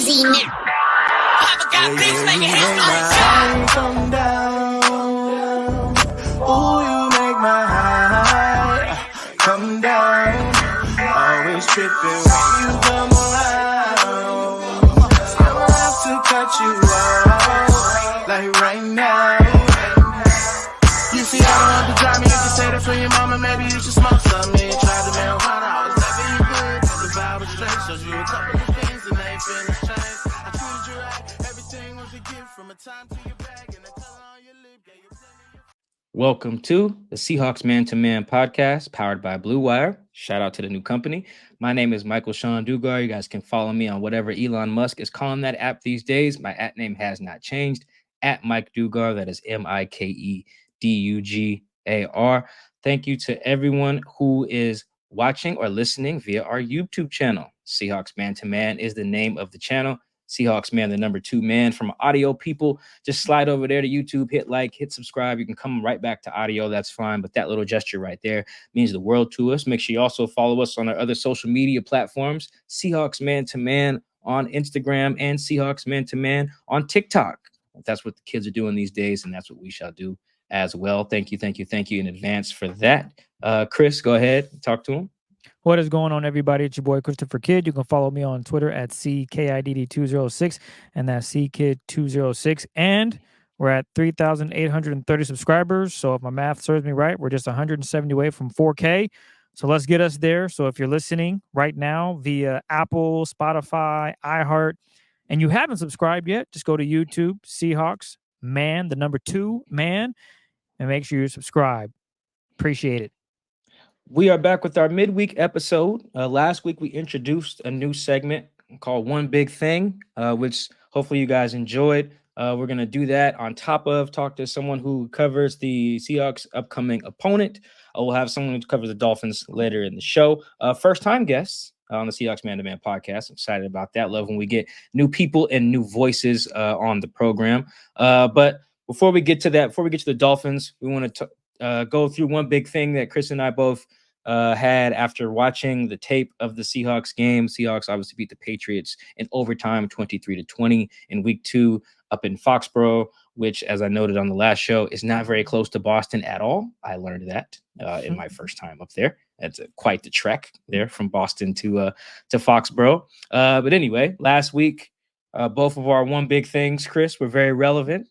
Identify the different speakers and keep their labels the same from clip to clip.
Speaker 1: easy now.
Speaker 2: You make my high come down. Ooh, you make my high come down. Always tripping when you come around. Never have to cut you out like right now. You see, I don't have to drive me. You can say that for your mama. Maybe you should smoke some. Me and try the marijuana. I was never you good. The vibe was straight. Showed you a couple of things and they finished change. I treated you right. Everything was a gift from a time to your bag and the color on your lip. Yeah, you
Speaker 3: Welcome to the Seahawks Man-to-Man podcast, powered by Blue Wire. Shout out to the new company. My name is Michael-Shawn and You guys can follow me on whatever Elon Musk is calling that app these days. My @ name has not changed. At Mike Dugar, that is MikeDugar. Thank you to everyone who is watching or listening via our YouTube channel. Seahawks Man-to-Man is the name of the channel. Seahawks Man, the number 2 man. From audio people, just slide over there to YouTube, hit like, hit subscribe. You can come right back to audio. That's fine. But that little gesture right there means the world to us. Make sure you also follow us on our other social media platforms, Seahawks Man-to-Man on Instagram and Seahawks Man-to-Man on TikTok. That's what the kids are doing these days, and that's what we shall do as well. Thank you in advance for that. Chris, go ahead. Talk to him.
Speaker 4: What is going on, everybody? It's your boy, Christopher Kidd. You can follow me on Twitter at CKIDD206, and that's CKid206. And we're at 3,830 subscribers. So if my math serves me right, we're just 170 away from 4K. So let's get us there. So if you're listening right now via Apple, Spotify, iHeart, and you haven't subscribed yet, just go to YouTube, Seahawks Man, the number 2 man, and make sure you subscribe. Appreciate it.
Speaker 3: We are back with our midweek episode. Last week, we introduced a new segment called One Big Thing, which hopefully you guys enjoyed. We're going to do that on top of talk to someone who covers the Seahawks' upcoming opponent. We'll have someone who covers the Dolphins later in the show. First-time guests on the Seahawks Man-to-Man podcast. I'm excited about that. Love when we get new people and new voices on the program. But before we get to that, before we get to the Dolphins, we want to go through one big thing that Chris and I both had after watching the tape of the Seahawks game. Seahawks obviously beat the Patriots in overtime 23-20 in week 2 up in Foxborough, which, as I noted on the last show, is not very close to Boston at all. I learned that in my first time up there. That's quite the trek there from Boston to Foxborough. But anyway, last week, both of our one big things, Chris, were very relevant.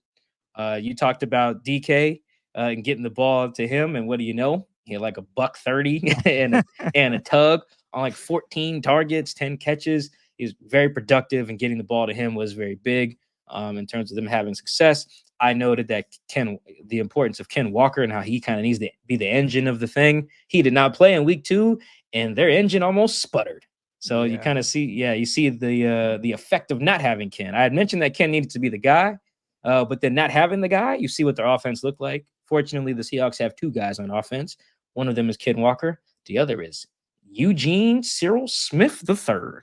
Speaker 3: You talked about DK and getting the ball to him, and what do you know? He had like a $130 and a tug on like 14 targets, 10 catches. He's very productive, and getting the ball to him was very big in terms of them having success. I noted that the importance of Ken Walker and how he kind of needs to be the engine of the thing. He did not play in week 2, and their engine almost sputtered. So you kind of see, you see the effect of not having Ken. I had mentioned that Ken needed to be the guy, but then not having the guy, you see what their offense looked like. Fortunately, the Seahawks have 2 guys on offense. One of them is Ken Walker. The other is Eugene Cyril Smith III,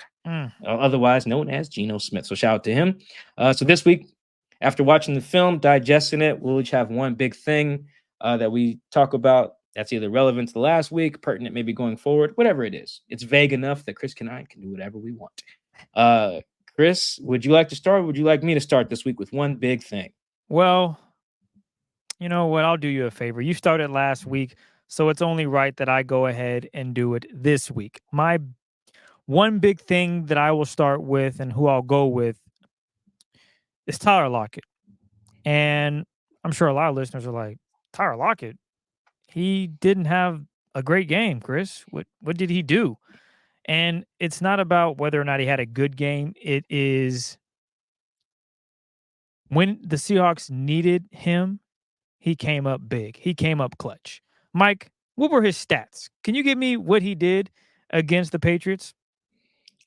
Speaker 3: otherwise known as Geno Smith. So shout out to him. So this week, after watching the film, digesting it, we'll each have one big thing that we talk about that's either relevant to the last week, pertinent maybe going forward, whatever it is. It's vague enough that Chris and I can do whatever we want. Chris, would you like to start? Or would you like me to start this week with one big thing?
Speaker 4: Well, you know what? I'll do you a favor. You started last week, so it's only right that I go ahead and do it this week. My one big thing that I will start with and who I'll go with is Tyler Lockett. And I'm sure a lot of listeners are like, Tyler Lockett, he didn't have a great game, Chris. What did he do? And it's not about whether or not he had a good game. It is when the Seahawks needed him, he came up big. He came up clutch. Mike, what were his stats? Can you give me what he did against the Patriots?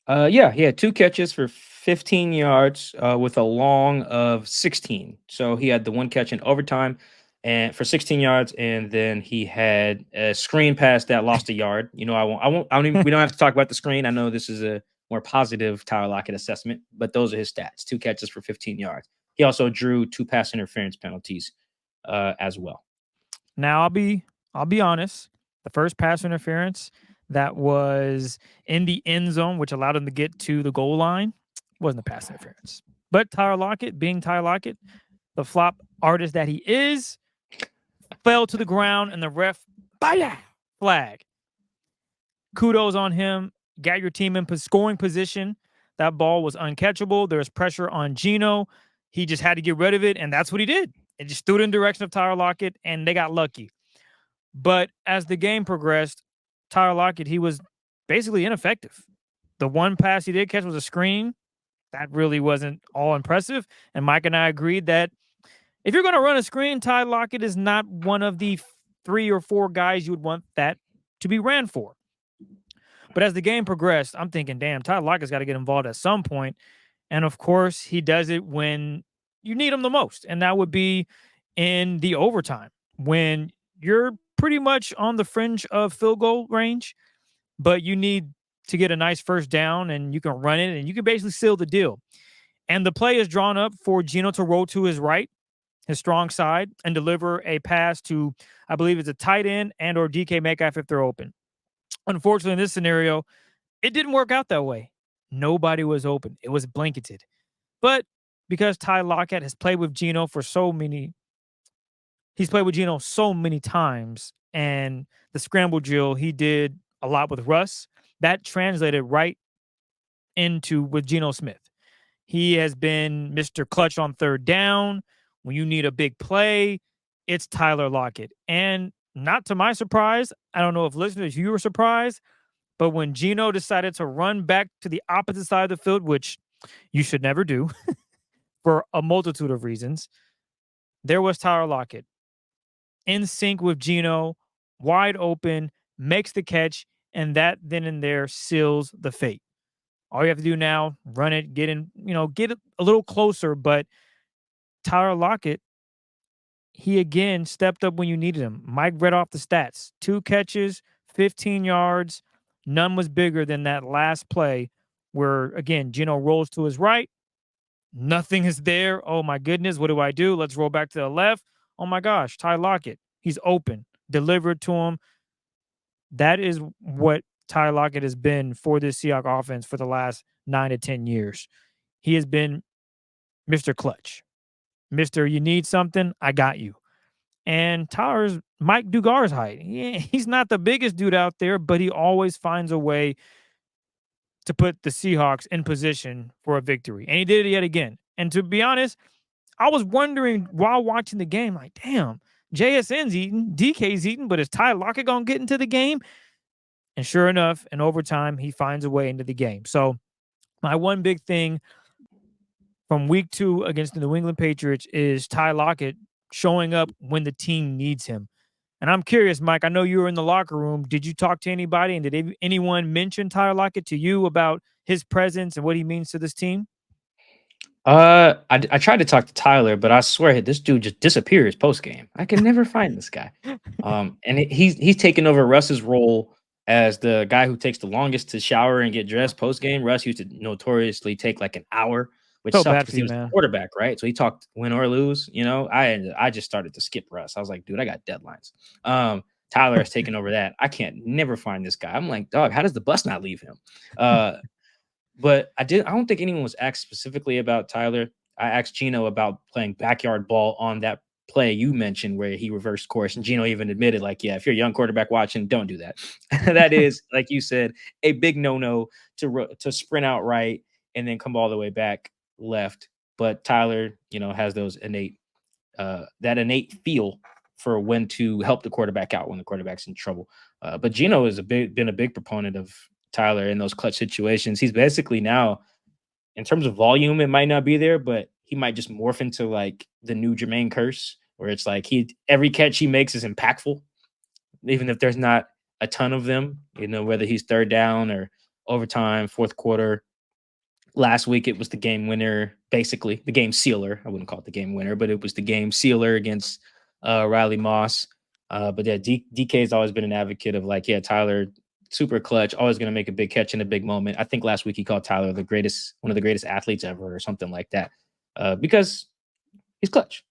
Speaker 3: Yeah, he had 2 catches for 15 yards with a long of 16. So he had the 1 catch in overtime and for 16 yards, and then he had a screen pass that lost a yard. You know, we don't have to talk about the screen. I know this is a more positive Tyler Lockett assessment, but those are his stats: 2 catches for 15 yards. He also drew 2 pass interference penalties as well.
Speaker 4: Now I'll be honest. The first pass interference that was in the end zone, which allowed him to get to the goal line, Wasn't a pass interference. But Tyler Lockett, being Tyler Lockett, the flop artist that he is, fell to the ground and the ref, flag. Kudos on him. Got your team in scoring position. That ball was uncatchable. There was pressure on Geno. He just had to get rid of it, and that's what he did. It just stood in the direction of Tyler Lockett, and they got lucky. But as the game progressed, Tyler Lockett, he was basically ineffective. The one pass he did catch was a screen. That really wasn't all impressive. And Mike and I agreed that if you're going to run a screen, Tyler Lockett is not one of the 3 or 4 guys you would want that to be ran for. But as the game progressed, I'm thinking, damn, Tyler Lockett's got to get involved at some point. And of course, he does it when you need him the most. And that would be in the overtime when you're pretty much on the fringe of field goal range, but you need to get a nice first down and you can run it and you can basically seal the deal. And the play is drawn up for Geno to roll to his right, his strong side, and deliver a pass to, I believe it's a tight end and or DK Metcalf if they're open. Unfortunately, in this scenario, it didn't work out that way. Nobody was open. It was blanketed. But because Ty Lockett has played with Geno so many times, and the scramble drill he did a lot with Russ, that translated right into with Geno Smith. He has been Mr. Clutch on third down. When you need a big play, it's Tyler Lockett. And not to my surprise, I don't know if listeners, you were surprised, but when Geno decided to run back to the opposite side of the field, which you should never do for a multitude of reasons, there was Tyler Lockett in sync with Geno, wide open, makes the catch, and that then and there seals the fate. All you have to do now, run it, get in, get it a little closer. But Tyler Lockett, he again stepped up when you needed him. Mike read off the stats. 2 catches, 15 yards. None was bigger than that last play where, again, Geno rolls to his right. Nothing is there. Oh, my goodness. What do I do? Let's roll back to the left. Oh, my gosh. Ty Lockett. He's open. Delivered to him. That is what Ty Lockett has been for this Seahawks offense for the last 9 to 10 years. He has been Mr. Clutch. Mr. You need something? I got you. And Tyler's Mike Dugar's height. He's not the biggest dude out there, but he always finds a way to put the Seahawks in position for a victory. And he did it yet again. And to be honest, I was wondering while watching the game, like, damn, JSN's eating, DK's eating, but is Ty Lockett going to get into the game? And sure enough, in overtime, he finds a way into the game. So my one big thing from week 2 against the New England Patriots is Ty Lockett showing up when the team needs him. And I'm curious, Mike, I know you were in the locker room. Did you talk to anybody, and did anyone mention Tyler Lockett to you about his presence and what he means to this team?
Speaker 3: I tried to talk to Tyler, but I swear this dude just disappears post game. I can never find this guy. And he's taken over Russ's role as the guy who takes the longest to shower and get dressed post game. Russ used to notoriously take like an hour, which sucked because he was the quarterback, right? So he talked win or lose. I just started to skip Russ. I was like, dude, I got deadlines. Tyler has taken over that. I can't never find this guy. I'm like, dog, how does the bus not leave him? But I don't think anyone was asked specifically about Tyler. I asked Geno about playing backyard ball on that play you mentioned where he reversed course. And Geno even admitted, like, yeah, if you're a young quarterback watching, don't do that. That is, like you said, a big no-no to sprint out right and then come all the way back left. But Tyler, has those innate feel for when to help the quarterback out when the quarterback's in trouble. But Geno has been a big proponent of Tyler in those clutch situations. He's basically now, in terms of volume, it might not be there, but he might just morph into like the new Jermaine Kearse, where it's like every catch he makes is impactful, even if there's not a ton of them, whether he's third down or overtime, fourth quarter. Last week, it was the game winner, basically the game sealer. I wouldn't call it the game winner, but it was the game sealer against Riley Moss. But yeah, DK has always been an advocate of like, yeah, Tyler, super clutch, always going to make a big catch in a big moment. I think last week he called Tyler one of the greatest athletes ever or something like that, because he's clutch.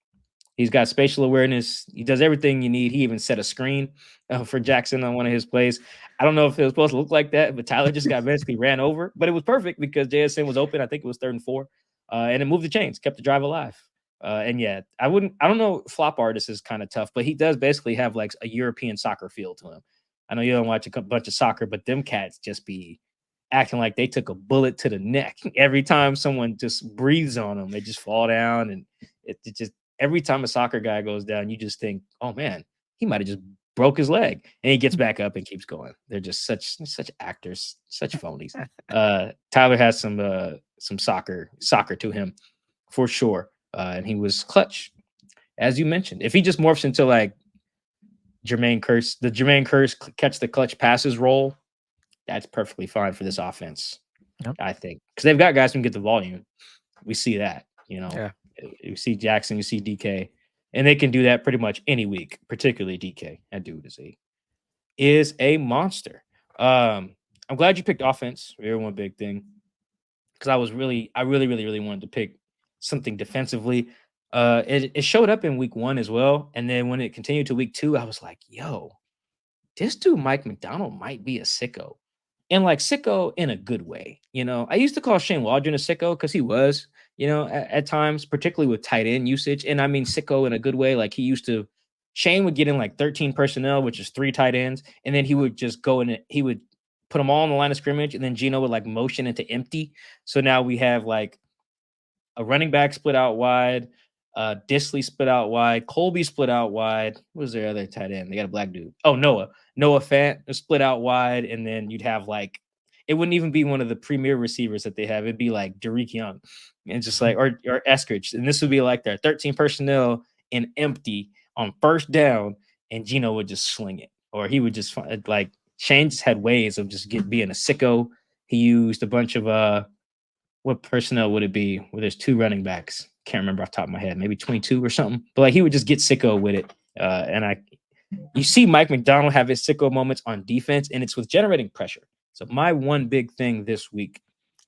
Speaker 3: He's got spatial awareness. He does everything you need. He even set a screen for Jackson on one of his plays. I don't know if it was supposed to look like that, but Tyler just got basically ran over. But it was perfect because JSN was open. I think it was 3rd and 4. And it moved the chains, kept the drive alive. And yeah, I don't know. Flop artist is kind of tough, but he does basically have like a European soccer feel to him. I know you don't watch a bunch of soccer, but them cats just be acting like they took a bullet to the neck. Every time someone just breathes on them, they just fall down. And it just, every time a soccer guy goes down, you just think, oh man, he might have just broke his leg. And he gets back up and keeps going. They're just such actors, such phonies. Tyler has some soccer to him for sure. And he was clutch, as you mentioned. If he just morphs into like Jermaine Kearse catch the clutch passes role, that's perfectly fine for this offense.
Speaker 4: Yep.
Speaker 3: I think, because they've got guys who can get the volume. We see that,
Speaker 4: Yeah.
Speaker 3: You see Jackson, you see DK, and they can do that pretty much any week. Particularly DK. That dude is a monster. I'm glad you picked offense. Very one big thing, because I really wanted to pick something defensively. It showed up in week 1 as well, and then when it continued to week 2, I was like, yo, this dude Mike Macdonald might be a sicko. And like sicko in a good way. I used to call Shane Waldron a sicko because he was, at times, particularly with tight end usage. And I mean sicko in a good way. Like Shane would get in like 13 personnel, which is 3 tight ends, and then he would just go in. He would put them all on the line of scrimmage, and then Gino would like motion into empty. So now we have like a running back split out wide, Disley split out wide, Colby split out wide. What was their other tight end? They got a black dude. Oh, Noah Fant split out wide, and then you'd have like, it wouldn't even be one of the premier receivers that they have. It'd be like Derek Young, and just like or Eskridge, and this would be like their 13 personnel and empty on first down, and Gino would just sling it, or he would just like Shane just had ways of just being a sicko. He used a bunch of what personnel would it be where there's 2 running backs? Can't remember off the top of my head, maybe 22 or something. But like he would just get sicko with it. You see Mike Macdonald have his sicko moments on defense, and it's with generating pressure. So my one big thing this week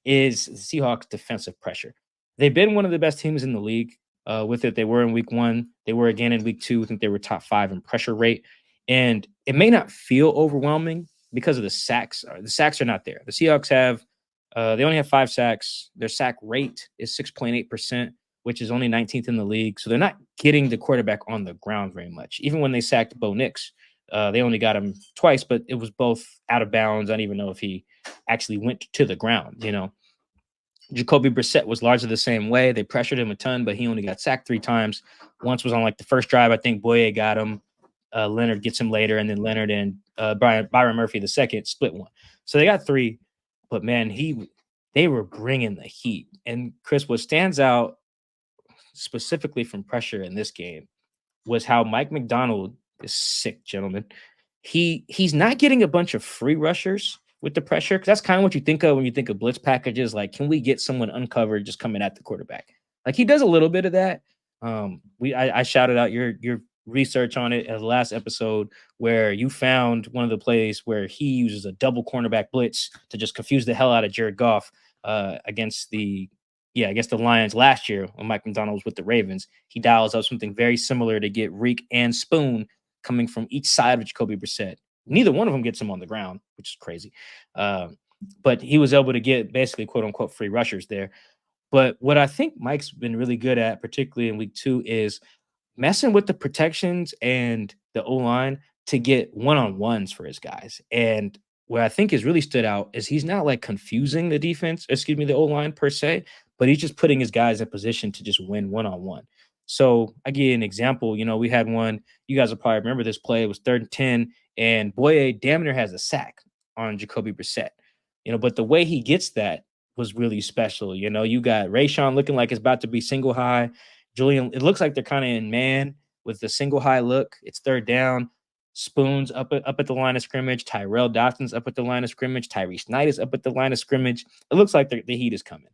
Speaker 3: is the Seahawks defensive pressure. They've been one of the best teams in the league with it. They were in week 1. They were again in week 2. I think they were top 5 in pressure rate. And it may not feel overwhelming because of the sacks. The sacks are not there. The Seahawks have they only have 5 sacks. Their sack rate is 6.8%, which is only 19th in the league. So they're not getting the quarterback on the ground very much. Even when they sacked Bo Nix, they only got him twice, but it was both out of bounds. I don't even know if he actually went to the ground. Jacoby Brissett was largely the same way. They pressured him a ton, but he only got sacked 3 times. Once was on like the first drive. I think Boye got him. Leonard gets him later, and then Leonard and Byron Murphy the second split one. So they got 3. But man, they were bringing the heat. And Chris, what stands out specifically from pressure in this game was how Mike Macdonald is sick, gentlemen. He's not getting a bunch of free rushers with the pressure, because that's kind of what you think of when you think of blitz packages. Like, can we get someone uncovered just coming at the quarterback? Like, he does a little bit of that. I shouted out your research on it as the last episode, where you found one of the plays where he uses a double cornerback blitz to just confuse the hell out of Jared Goff against the Lions last year when Mike Macdonald was with the Ravens. He dials up something very similar to get Reek and Spoon coming from each side of Jacoby Brissett. Neither one of them gets him on the ground, which is crazy. But he was able to get basically quote unquote free rushers there. But what I think Mike's been really good at, particularly in week 2, is messing with the protections and the O-line to get one-on-ones for his guys. And what I think has really stood out is he's not like confusing the O-line per se, but he's just putting his guys in position to just win one-on-one. So I give you an example. We had one, you guys will probably remember this play. It was 3rd and 10, and Boye damn near has a sack on Jacoby Brissett. But the way he gets that was really special. You got Rayshawn looking like it's about to be single high. Julian, it looks like they're kind of in man with the single high look. It's 3rd down. Spoon's up at the line of scrimmage. Tyrell Dotson's up at the line of scrimmage. Tyrese Knight is up at the line of scrimmage. It looks like the heat is coming.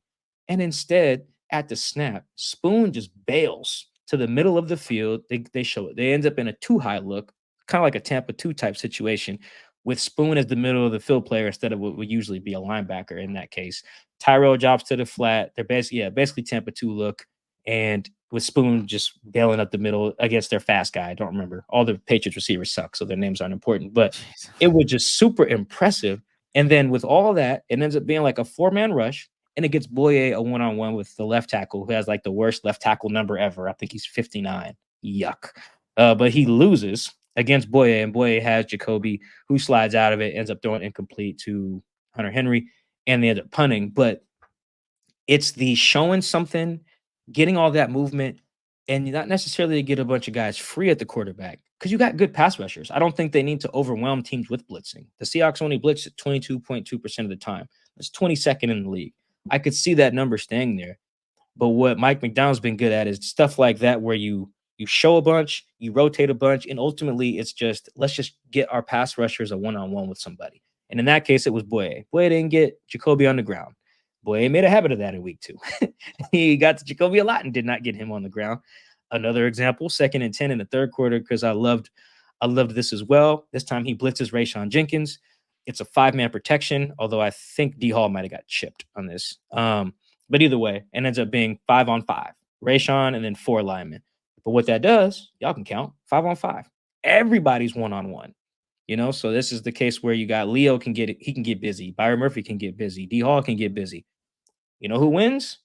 Speaker 3: And instead, at the snap, Spoon just bails to the middle of the field. They show it. They end up in a 2-high look, kind of like a Tampa 2 type situation, with Spoon as the middle of the field player instead of what would usually be a linebacker in that case. Tyrell drops to the flat. They're basically Tampa 2 look. And with Spoon just bailing up the middle against their fast guy. I don't remember. All the Patriots receivers suck, so their names aren't important. But
Speaker 4: Jeez.
Speaker 3: it was just super impressive. And then with all that, it ends up being like a 4-man rush, and it gets Boye a one-on-one with the left tackle who has like the worst left tackle number ever. I think he's 59. Yuck. But he loses against Boye, and Boye has Jacoby, who slides out of it, ends up throwing incomplete to Hunter Henry, and they end up punting. But it's the showing something, getting all that movement, and not necessarily to get a bunch of guys free at the quarterback because you got good pass rushers. I don't think they need to overwhelm teams with blitzing. The Seahawks only blitz at 22.2% of the time. That's 22nd in the league. I could see that number staying there. But what Mike Macdonald's been good at is stuff like that where you show a bunch, you rotate a bunch, and ultimately it's just let's just get our pass rushers a one-on-one with somebody. And in that case, it was Boye. Boye didn't get Jacoby on the ground. Boye made a habit of that in week 2. He got to Jacoby a lot and did not get him on the ground. Another example, 2nd and 10 in the third quarter, because I loved this as well. This time he blitzes Rayshon Jenkins. It's a 5-man protection, although I think D Hall might have got chipped on this. But either way, it ends up being 5-on-5. Rayshon and then 4 linemen. But what that does, y'all can count 5-on-5. Everybody's one-on-one. So this is the case where you got Leo can get busy. Byron Murphy can get busy. D Hall can get busy. You know who wins?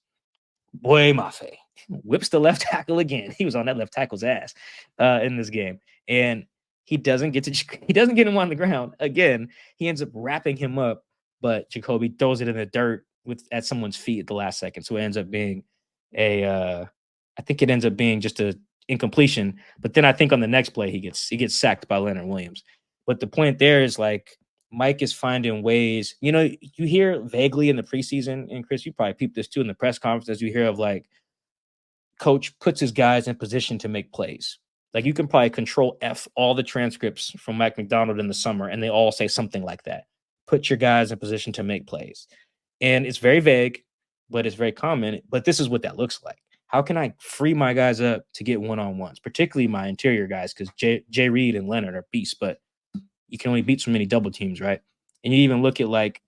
Speaker 3: Boye Mafe whips the left tackle again. He was on that left tackle's ass in this game, and he doesn't get him on the ground again. He ends up wrapping him up, but Jacoby throws it in the dirt at someone's feet at the last second. So it ends up being I think it ends up being just a incompletion. But then I think on the next play he gets sacked by Leonard Williams. But the point there is like Mike is finding ways. You hear vaguely in the preseason, and Chris, you probably peeped this too in the press conferences. You hear of like coach puts his guys in position to make plays. Like you can probably control F all the transcripts from Mike Macdonald in the summer, and they all say something like that. Put your guys in position to make plays. And it's very vague, but it's very common. But this is what that looks like. How can I free my guys up to get one-on-ones, particularly my interior guys, because Jay Reed and Leonard are beasts, but you can only beat so many double teams, right? And you even look at like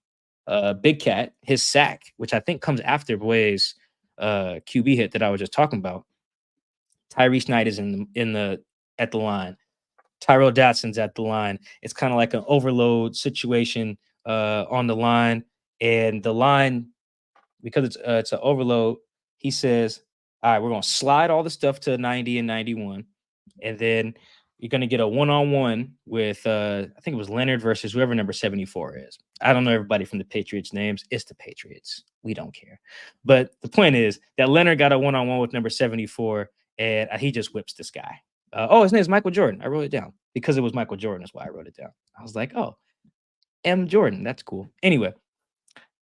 Speaker 3: Big Cat, his sack, which I think comes after Boye's QB hit that I was just talking about. Tyrese Knight is at the line. Tyrell Datson's at the line. It's kind of like an overload situation on the line, and the line, because it's an overload, he says, all right, we're going to slide all the stuff to 90 and 91, and then you're going to get a one-on-one with, I think it was Leonard versus whoever number 74 is. I don't know everybody from the Patriots names. It's the Patriots. We don't care. But the point is that Leonard got a one-on-one with number 74, and he just whips this guy. His name is Michael Jordan. I wrote it down because it was Michael Jordan. That's why I wrote it down. I was like, oh, M. Jordan. That's cool. Anyway,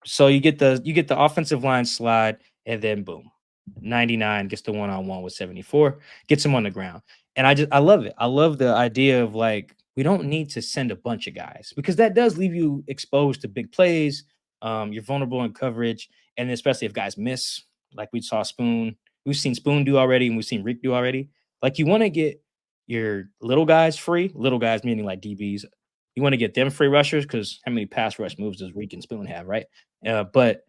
Speaker 3: so you get the offensive line slide, and then boom, 99 gets the one-on-one with 74, gets him on the ground. And I love it. I love the idea of like, we don't need to send a bunch of guys because that does leave you exposed to big plays. You're vulnerable in coverage. And especially if guys miss, like we saw Spoon, we've seen Spoon do already, and we've seen Reek do already. Like you want to get your little guys free, little guys meaning like DBs. You want to get them free rushers because how many pass rush moves does Reek and Spoon have, right? But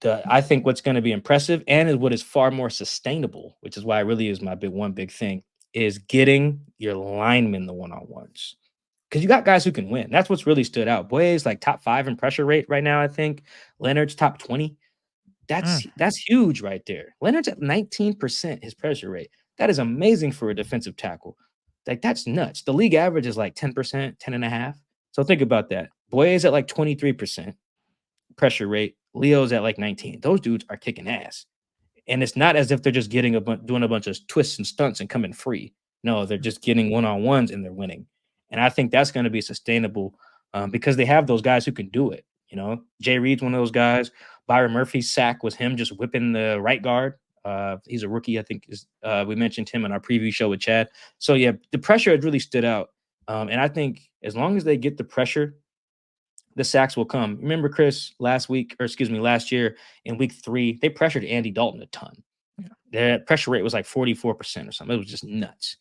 Speaker 3: I think what's going to be impressive and is what is far more sustainable, which is why it really is my big thing, is getting your linemen the one-on-ones. Because you got guys who can win. That's what's really stood out. Boye's like top 5 in pressure rate right now, I think. Leonard's top 20. That's huge right there. Leonard's at 19% his pressure rate. That is amazing for a defensive tackle. Like, that's nuts. The league average is like 10%, 10.5. So think about that. Boye's at like 23% pressure rate. Leo's at like 19. Those dudes are kicking ass. And it's not as if they're just doing a bunch of twists and stunts and coming free. No, they're just getting one-on-ones and they're winning. And I think that's going to be sustainable because they have those guys who can do it. Jay Reed's one of those guys. Byron Murphy's sack was him just whipping the right guard. He's a rookie, I think. We mentioned him in our preview show with Chad. So, yeah, the pressure has really stood out. And I think as long as they get the pressure, the sacks will come. Remember, Chris, last year in week 3, they pressured Andy Dalton a ton. Yeah. Their pressure rate was like 44% or something. It was just nuts.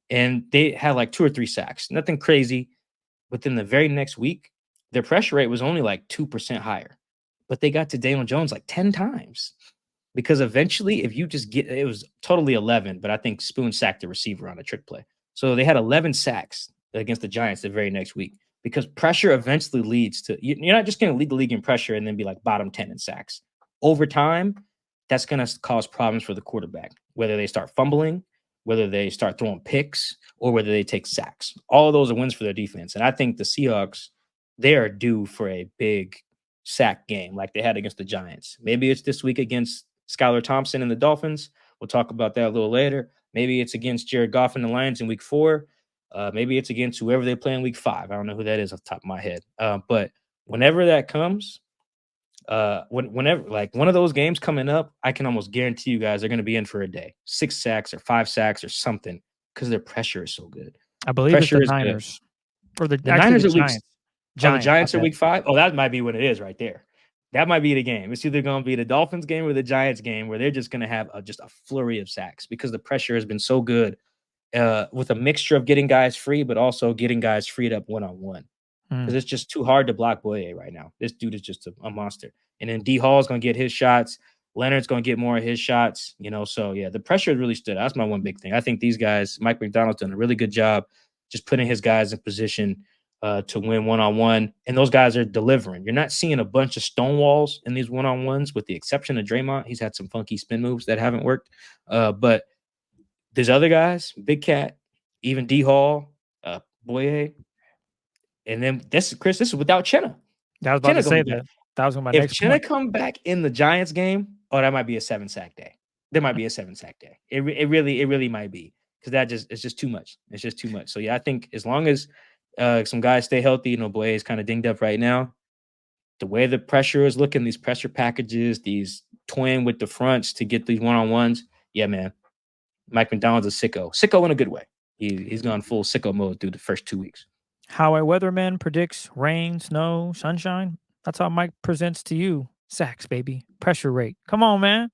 Speaker 3: And they had like 2 or 3 sacks. Nothing crazy. But then the very next week, their pressure rate was only like 2% higher. But they got to Daniel Jones like 10 times. because eventually, if you just get, it was totally 11, but I think Spoon sacked the receiver on a trick play. So they had 11 sacks against the Giants the very next week because pressure eventually leads to, you're not just going to lead the league in pressure and then be like bottom 10 in sacks. Over time, that's going to cause problems for the quarterback, whether they start fumbling, whether they start throwing picks, or whether they take sacks. All of those are wins for their defense. And I think the Seahawks, they are due for a big sack game like they had against the Giants. Maybe it's this week against Skylar Thompson and the Dolphins. We'll talk about that a little later. Maybe it's against Jared Goff and the Lions in week 4. Maybe it's against whoever they play in week 5. I don't know who that is off the top of my head. But whenever that comes, whenever like one of those games coming up, I can almost guarantee you guys are going to be in for a day. 6 sacks or 5 sacks or something because their pressure is so good.
Speaker 4: I believe
Speaker 3: Pressure
Speaker 4: it's the
Speaker 3: is good.
Speaker 4: Niners. Or the
Speaker 3: Niners
Speaker 4: the
Speaker 3: are week.
Speaker 4: Giants.
Speaker 3: The Giants are
Speaker 4: okay.
Speaker 3: week 5. Oh, that might be what it is right there. That might be the game. It's either going to be the Dolphins game or the Giants game where they're just going to have just a flurry of sacks because the pressure has been so good with a mixture of getting guys free, but also getting guys freed up one-on-one. Because it's just too hard to block Boye right now. This dude is just a monster. And then D Hall's going to get his shots. Leonard's going to get more of his shots. So yeah, the pressure really stood out. That's my one big thing. I think these guys, Mike Macdonald's done a really good job just putting his guys in position to win one-on-one. And those guys are delivering. You're not seeing a bunch of stonewalls in these one-on-ones with the exception of Draymond. He's had some funky spin moves that haven't worked. But there's other guys, Big Cat, even D Hall, Boye. And then this is without Chenna.
Speaker 4: I was about to say that. That was my
Speaker 3: if
Speaker 4: next
Speaker 3: Chenna
Speaker 4: point.
Speaker 3: come back in the Giants game, that might be a 7-sack day. There might be a 7-sack day. It really might be because it's just too much. It's just too much. So yeah, I think as long as some guys stay healthy, Boye is kind of dinged up right now. The way the pressure is looking, these pressure packages, these twin with the fronts to get these one-on-ones. Yeah, man. Mike Macdonald's a sicko. Sicko in a good way. He's gone full sicko mode through the first 2 weeks.
Speaker 4: How a weatherman predicts rain, snow, sunshine. That's how Mike presents to you. Sacks, baby. Pressure rate. Come on, man.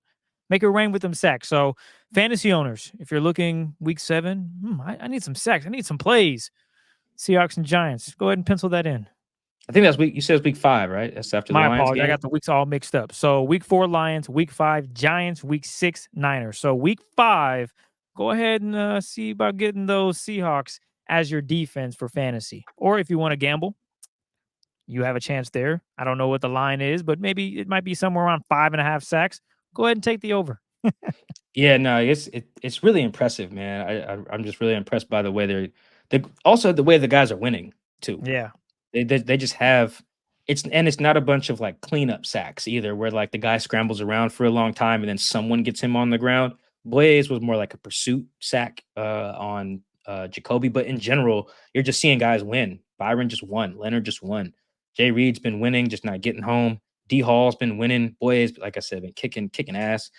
Speaker 4: Make it rain with them sacks. So, fantasy owners, if you're looking week 7, I need some sacks. I need some plays. Seahawks and Giants. Go ahead and pencil that in.
Speaker 3: I think that's week. You said it's week 5, right? That's after the Lions
Speaker 4: apologies.
Speaker 3: game.
Speaker 4: I got the weeks all mixed up. So, week 4, Lions. Week 5, Giants. Week 6, Niners. So, week 5, go ahead and see about getting those Seahawks as your defense for fantasy. Or if you want to gamble, you have a chance there. I don't know what the line is, but maybe it might be somewhere around 5.5 sacks. Go ahead and take the over.
Speaker 3: Yeah, no, it's really impressive, man. I'm just really impressed by the way also the way the guys are winning too.
Speaker 4: Yeah,
Speaker 3: they just have it's not a bunch of like cleanup sacks either, where like the guy scrambles around for a long time and then someone gets him on the ground. Boye's was more like a pursuit sack on Jacoby, but in general, you're just seeing guys win. Byron just won. Leonard just won. Jay Reed's been winning, just not getting home. D Hall's been winning. Boye's, like I said, been kicking ass.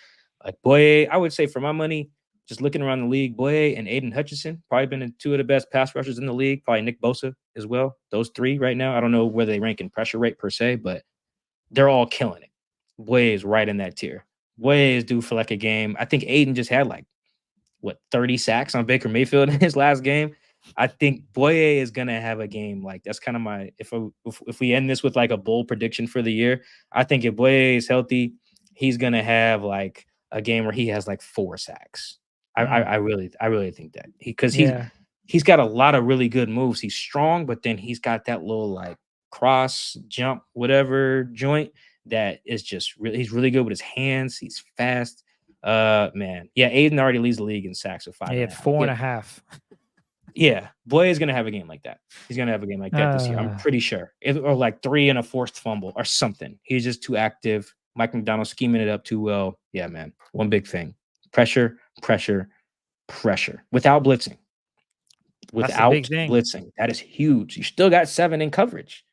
Speaker 3: Like Boye, I would say for my money, just looking around the league, Boye and Aiden Hutchinson probably been 2 of the best pass rushers in the league. Probably Nick Bosa as well. Those 3 right now. I don't know where they rank in pressure rate per se, but they're all killing it. Boye is right in that tier. Boye is due for like a game. I think Aiden just had 30 sacks on Baker Mayfield in his last game. I think Boye is gonna have a game like that's kind of my if we end this with like a bold prediction for the year. I think if Boye is healthy, he's gonna have like a game where he has like 4 sacks. I really think that he's got a lot of really good moves. He's strong, but then he's got that little like cross jump whatever joint that is just really he's really good with his hands. He's fast. Man, yeah, Aiden already leads the league in sacks with 5.
Speaker 4: He had 4.5.
Speaker 3: Yeah, Boye is gonna have a game like that. He's gonna have a game like that this year. I'm pretty sure, or like 3 and a forced fumble or something. He's just too active. Mike Macdonald scheming it up too well. Yeah, man. One big thing: pressure, pressure, pressure. Without blitzing. Without blitzing, that is huge. You still got 7 in coverage.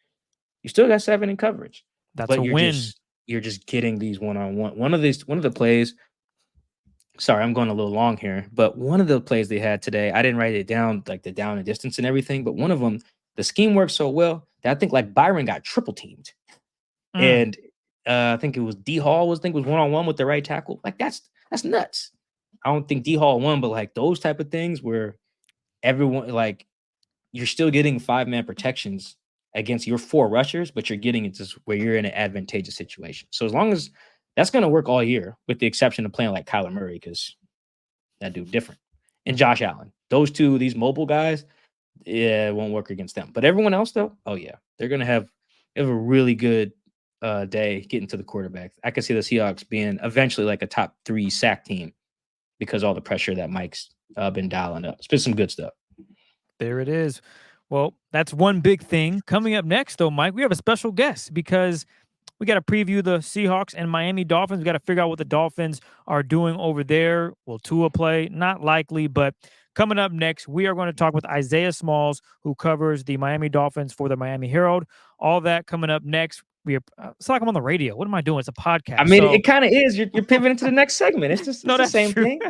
Speaker 4: That's
Speaker 3: but
Speaker 4: a win.
Speaker 3: You're just getting these one-on-one. One of the plays. Sorry, I'm going a little long here, but one of the plays they had today, I didn't write it down, like the down and distance and everything, but one of them, the scheme worked so well that I think like Byron got triple teamed. And I think it was D Hall was one-on-one with the right tackle. Like that's nuts. I don't think D Hall won, but like those type of things where everyone like you're still getting 5-man protections against your 4 rushers, but you're getting it just where you're in an advantageous situation. So as long as That's going to work all year, with the exception of playing like Kyler Murray, because that dude different. And Josh Allen. Those two, these mobile guys, yeah, it won't work against them. But everyone else, though, oh yeah, they're going to have a really good day getting to the quarterback. I could see the Seahawks being eventually like a top 3 sack team because all the pressure that Mike's been dialing up. It's been some good stuff.
Speaker 4: There it is. Well, that's one big thing. Coming up next, though, Mike, we have a special guest because we got to preview the Seahawks and Miami Dolphins. We got to figure out what the Dolphins are doing over there. Will Tua play? Not likely, but coming up next, we are going to talk with Isaiah Smalls, who covers the Miami Dolphins for the Miami Herald. All that coming up next. It's like I'm on the radio. What am I doing? It's a podcast.
Speaker 3: I mean, it kind of is. You're pivoting to the next segment. It's just the same
Speaker 4: true.
Speaker 3: thing.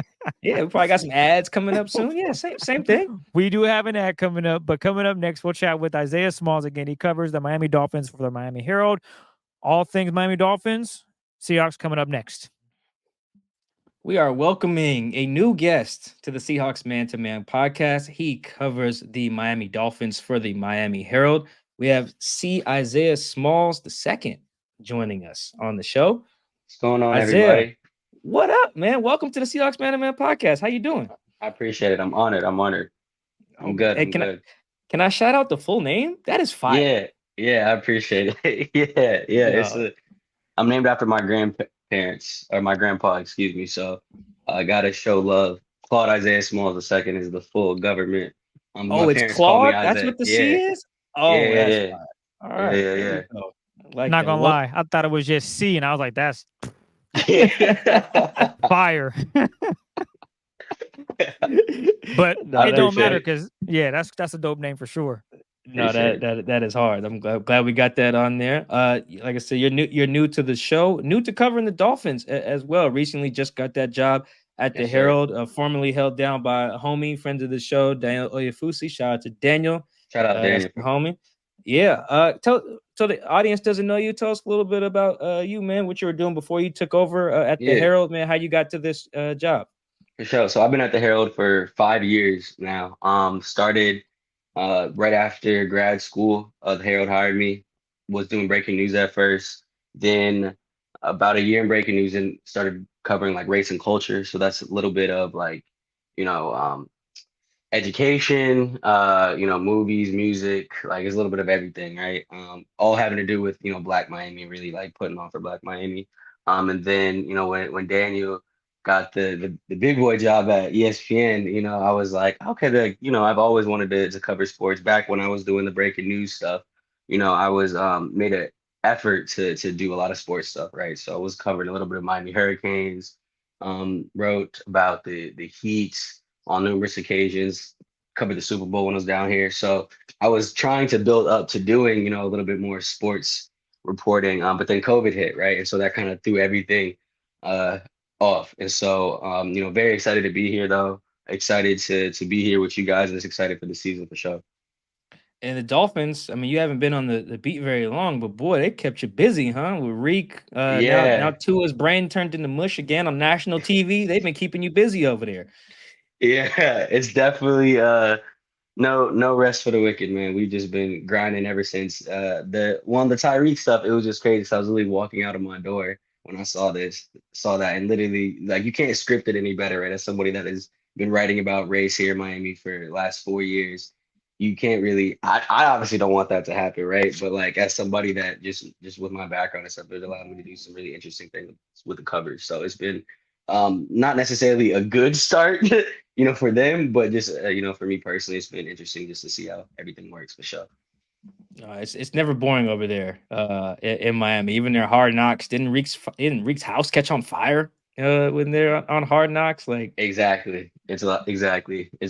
Speaker 3: Yeah, we probably got some ads coming up soon. Yeah, same thing.
Speaker 4: We do have an ad coming up, but coming up next, we'll chat with Isaiah Smalls again. He covers the Miami Dolphins for the Miami Herald. All things Miami Dolphins. Seahawks coming up next.
Speaker 3: We are welcoming a new guest to the Seahawks Man to Man podcast. He covers the Miami Dolphins for the Miami Herald. We have Isaiah Smalls II joining us on the show.
Speaker 1: What's going on,
Speaker 3: Isaiah,
Speaker 1: everybody?
Speaker 3: What up, man? Welcome to the Seahawks Man to Man podcast. How you doing?
Speaker 1: I appreciate it. I'm honored. I'm good.
Speaker 3: Hey, can I shout out the full name? That is fire.
Speaker 1: Yeah, I appreciate it. Yeah. I'm named after my grandparents, or my grandpa, excuse me. So I gotta show love. Claude Isaiah Smalls II is the full government.
Speaker 3: It's Claude. That's what the C is. Oh,
Speaker 1: yeah.
Speaker 3: All right.
Speaker 1: Yeah.
Speaker 4: Like not gonna lie, I thought it was just C, and I was like, "That's fire." But it don't matter because that's a dope name for sure.
Speaker 3: No, that is hard. I'm glad we got that on there. Like I said, you're new to the show, new to covering the Dolphins as well. Recently, just got that job at the Herald, formerly held down by a homie, friend of the show, Daniel Oyefusi. Shout out to Daniel.
Speaker 1: Shout out Daniel,
Speaker 3: homie. Yeah. So the audience doesn't know you. Tell us a little bit about you, man. What you were doing before you took over at the Herald, man. How you got to this job?
Speaker 1: For sure. So I've been at the Herald for 5 years now. Started right after grad school. The Herald hired me. Was doing breaking news at first. Then about a year in breaking news and started covering like race and culture. So that's a little bit of like, education, movies, music, like it's a little bit of everything, right? All having to do with, Black Miami, really like putting on for Black Miami. And then, when Daniel got the big boy job at ESPN, I was like, okay, I've always wanted to cover sports. Back when I was doing the breaking news stuff, I was made an effort to do a lot of sports stuff, right? So I was covering a little bit of Miami Hurricanes, wrote about the Heat on numerous occasions, covered the Super Bowl when I was down here. So I was trying to build up to doing, a little bit more sports reporting, but then COVID hit, right? And so that kind of threw everything off. And so, very excited to be here, though. Excited to be here with you guys, and just excited for the season for sure.
Speaker 3: And the Dolphins, I mean, you haven't been on the beat very long, but boy, they kept you busy, huh? With Reek. Now Tua's brain turned into mush again on national TV. They've been keeping you busy over there.
Speaker 1: Yeah, it's definitely no rest for the wicked, man. We've just been grinding ever since the Tyreek stuff. It was just crazy. So I was literally walking out of my door when I saw that, and literally like you can't script it any better, right? As somebody that has been writing about race here in Miami for the last 4 years, you can't really. I obviously don't want that to happen, right? But like as somebody that just with my background and stuff, it allowed me to do some really interesting things with the coverage. So it's been not necessarily a good start, for them, but just for me personally, it's been interesting just to see how everything works for sure.
Speaker 3: It's never boring over there in Miami. Even their Hard Knocks didn't Reek's house catch on fire when they're on Hard Knocks. Like
Speaker 1: exactly, it's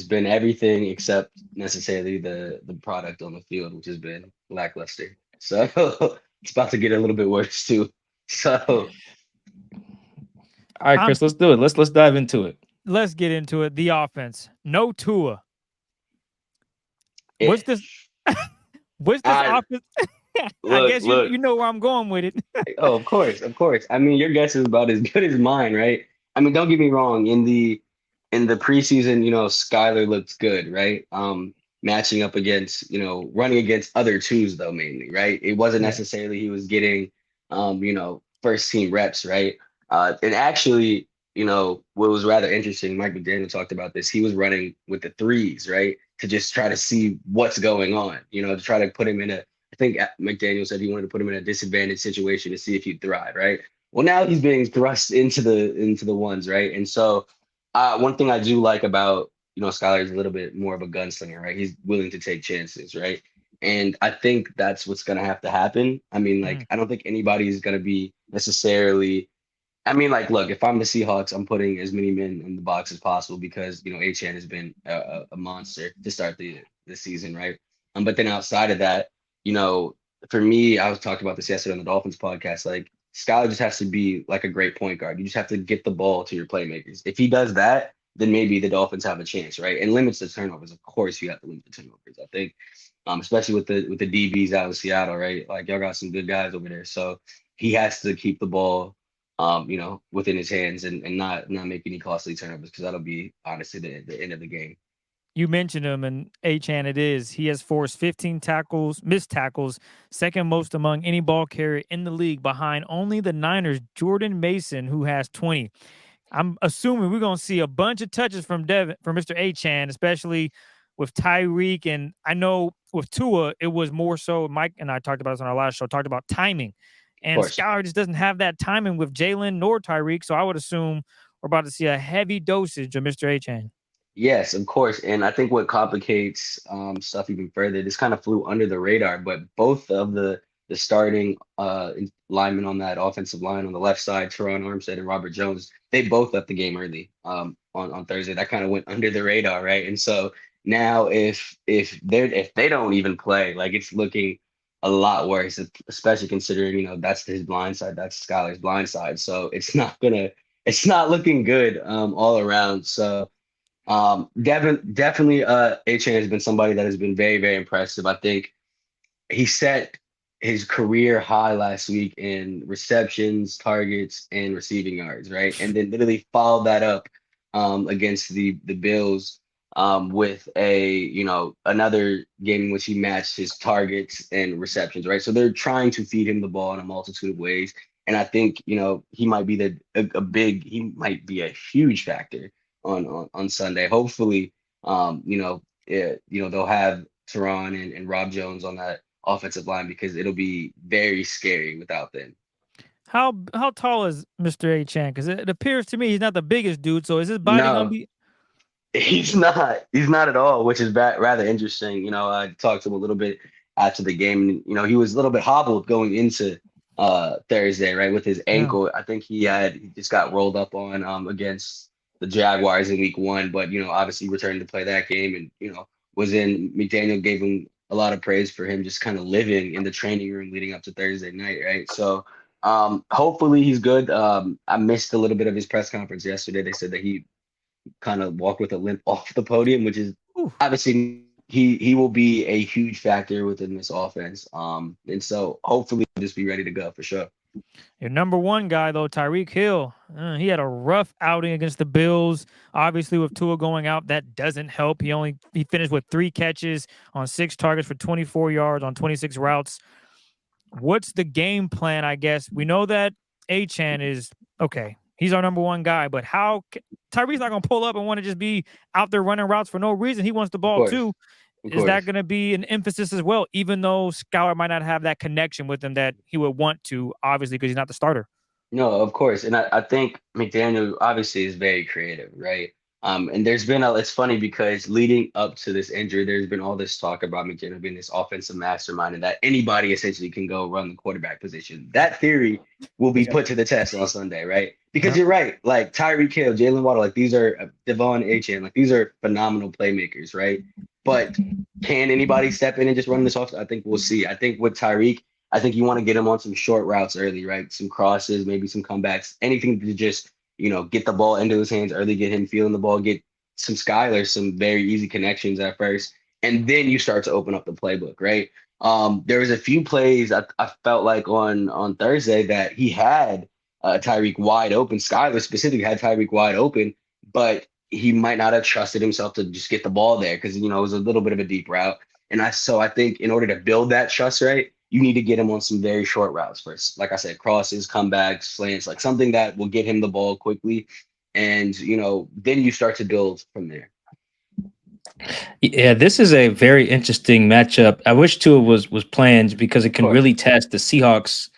Speaker 1: been everything except necessarily the product on the field, which has been lackluster. So it's about to get a little bit worse too. So.
Speaker 3: All right, Chris, let's do it. Let's dive into it.
Speaker 4: Let's get into it. The offense. No Tua. What's this? What's this offense? I guess you know where I'm going with it.
Speaker 1: Oh, of course. I mean, your guess is about as good as mine, right? I mean, don't get me wrong. In the preseason, Skylar looked good, right? Matching up against, running against other twos though, mainly, right? It wasn't necessarily he was getting, first team reps, right? And actually, what was rather interesting, Mike McDaniel talked about this. He was running with the threes, right? To just try to see what's going on, to try to put him in I think McDaniel said he wanted to put him in a disadvantaged situation to see if he'd thrive, right? Well, now he's being thrust into the ones, right? And so one thing I do like about, Skylar is a little bit more of a gunslinger, right? He's willing to take chances, right? And I think that's what's going to have to happen. I mean, like, I don't think anybody's going to be necessarily. I mean, like, look, if I'm the Seahawks, I'm putting as many men in the box as possible because, Achane has been a monster to start the season, right? But then outside of that, you know, for me, I was talking about this yesterday on the Dolphins podcast. Like, Skylar just has to be like a great point guard. You just have to get the ball to your playmakers. If he does that, then maybe the Dolphins have a chance, right? And limits the turnovers. Of course, you have to limit the turnovers. I think, especially with the DBs out of Seattle, right? Like, y'all got some good guys over there, so he has to keep the ball within his hands and not make any costly turnovers because that'll be honestly the end of the game.
Speaker 4: You mentioned him, and Achane it is. He has forced 15 tackles, missed tackles, second most among any ball carrier in the league, behind only the Niners' Jordan Mason, who has 20. I'm assuming we're going to see a bunch of touches from Mr. Achane, especially with Tyreek. And I know with Tua, it was more so, Mike and I talked about this on our last show, talked about timing. And Skylar just doesn't have that timing with Jalen nor Tyreek. So I would assume we're about to see a heavy dosage of Mr. Achane.
Speaker 1: Yes, of course. And I think what complicates stuff even further, this kind of flew under the radar, but both of the starting linemen on that offensive line on the left side, Teron Armstead and Robert Jones, they both left the game early on Thursday. That kind of went under the radar, right? And so now if they don't even play, like, it's looking a lot worse, especially considering, that's his blind side, that's Skylar's blind side. So it's not looking good all around. So definitely Achane has been somebody that has been very, very impressive. I think he set his career high last week in receptions, targets, and receiving yards, right? And then literally followed that up against the Bills with another game in which he matched his targets and receptions, right? So they're trying to feed him the ball in a multitude of ways. And I think, he might be he might be a huge factor on Sunday. Hopefully, they'll have Teron and Rob Jones on that offensive line because it'll be very scary without them.
Speaker 4: How tall is Mr. Achane? Because it appears to me he's not the biggest dude. So is his body going to be?
Speaker 1: He's not. He's not at all, which is rather interesting. I talked to him a little bit after the game, and he was a little bit hobbled going into Thursday, right, with his ankle. Yeah. I think he just got rolled up on against the Jaguars in week 1, but obviously returned to play that game, and was in. McDaniel gave him a lot of praise for him just kind of living in the training room leading up to Thursday night, right? So hopefully he's good. I missed a little bit of his press conference yesterday. They said that he kind of walked with a limp off the podium, which is obviously he will be a huge factor within this offense. And so hopefully he'll just be ready to go for sure.
Speaker 4: Your number one guy, though, Tyreek Hill, he had a rough outing against the Bills. Obviously, with Tua going out, that doesn't help. He finished with 3 catches on 6 targets for 24 yards on 26 routes. What's the game plan, I guess? We know that Achane is, okay, he's our number one guy, but how Tyreek's not going to pull up and want to just be out there running routes for no reason. He wants the ball, too. Is that going to be an emphasis as well, even though Skylar might not have that connection with him that he would want to, obviously, because he's not the starter?
Speaker 1: No, of course. And I think McDaniel obviously is very creative, right? And there's been it's funny because leading up to this injury, there's been all this talk about McDaniel being this offensive mastermind and that anybody essentially can go run the quarterback position. That theory will be put to the test on Sunday, right? Because you're right. Like Tyreek Hill, Jalen Waddle, like these are Devon Achane, like these are phenomenal playmakers, right? But can anybody step in and just run this off? I think we'll see. I think with Tyreek, I think you want to get him on some short routes early, right? Some crosses, maybe some comebacks, anything to just, get the ball into his hands early, get him feeling the ball, get some Skylar, some very easy connections at first. And then you start to open up the playbook, right? There was a few plays I felt like on Thursday that he had Tyreek wide open. Skylar specifically had Tyreek wide open, but he might not have trusted himself to just get the ball there because, it was a little bit of a deep route. And so I think in order to build that trust, right, you need to get him on some very short routes first. Like I said, crosses, comebacks, slants, like something that will get him the ball quickly. And, then you start to build from there.
Speaker 3: Yeah, this is a very interesting matchup. I wish Tua was planned because it
Speaker 1: Of
Speaker 3: can
Speaker 1: course.
Speaker 3: really test the Seahawks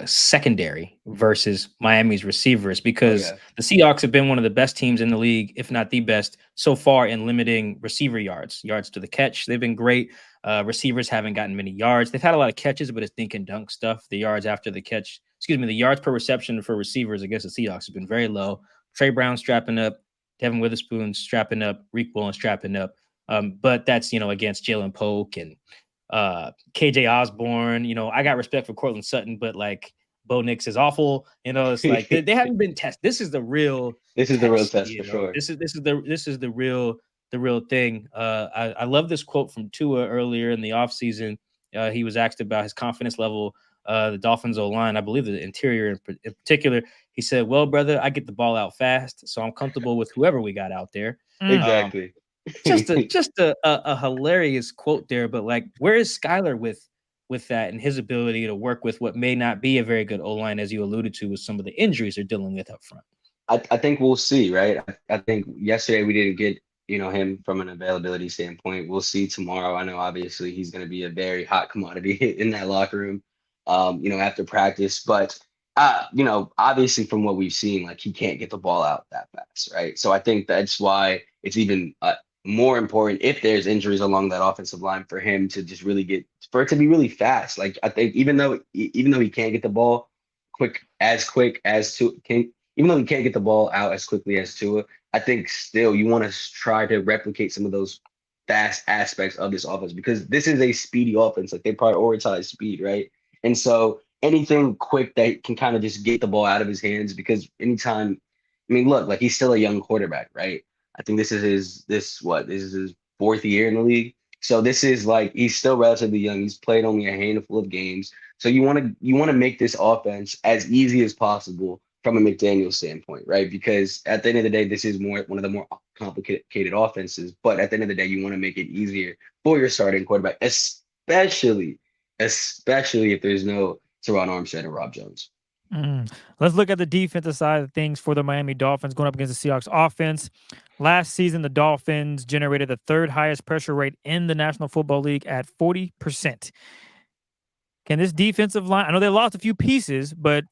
Speaker 3: secondary versus Miami's receivers
Speaker 1: Oh,
Speaker 3: because
Speaker 1: yeah.
Speaker 3: the Seahawks have been one of the best teams in the league, if not the best, so far in limiting receiver yards to the catch. They've been great. Receivers haven't gotten many yards. They've had a lot of catches, but it's dink and dunk stuff. The yards after the catch, the yards per reception for receivers against the Seahawks have been very low. Trey Brown strapping up, Devin Witherspoon strapping up, Reek Williams strapping up. But that's, against Jalen Polk and KJ Osborne. I got respect for Cortland Sutton, but like Bo Nix is awful. It's like they haven't been tested. This is the real
Speaker 1: This is the real test for sure.
Speaker 3: This is the real thing. I love this quote from Tua earlier in the offseason. He was asked about his confidence level, the Dolphins O-line, I believe the interior in particular. He said, "Well, brother, I get the ball out fast, so I'm comfortable with whoever we got out there."
Speaker 1: Exactly.
Speaker 3: Just a hilarious quote there, but like, where is Skylar with that and his ability to work with what may not be a very good O-line, as you alluded to, with some of the injuries they're dealing with up front?
Speaker 1: I think we'll see, right? I think yesterday we didn't get, him from an availability standpoint. We'll see tomorrow. I know obviously he's going to be a very hot commodity in that locker room, after practice. But, obviously from what we've seen, like he can't get the ball out that fast, right? So I think that's why it's even more important if there's injuries along that offensive line for him to just for it to be really fast. Like I think even though he can't get the ball quick as to can even though he can't get the ball out as quickly as Tua, I think still you want to try to replicate some of those fast aspects of this offense because this is a speedy offense. Like they prioritize speed, right? And so anything quick that can kind of just get the ball out of his hands because anytime, look, like he's still a young quarterback, right? I think this is his fourth year in the league. So this is like he's still relatively young. He's played only a handful of games. So you want to make this offense as easy as possible from a McDaniel standpoint, right? Because at the end of the day, this is one of the more complicated offenses. But at the end of the day, you want to make it easier for your starting quarterback, especially if there's no Teron Armstead and Rob Jones.
Speaker 4: Let's look at the defensive side of things for the Miami Dolphins going up against the Seahawks offense. Last season, the Dolphins generated the third highest pressure rate in the National Football League at 40%. Can this defensive line, I know they lost a few pieces, but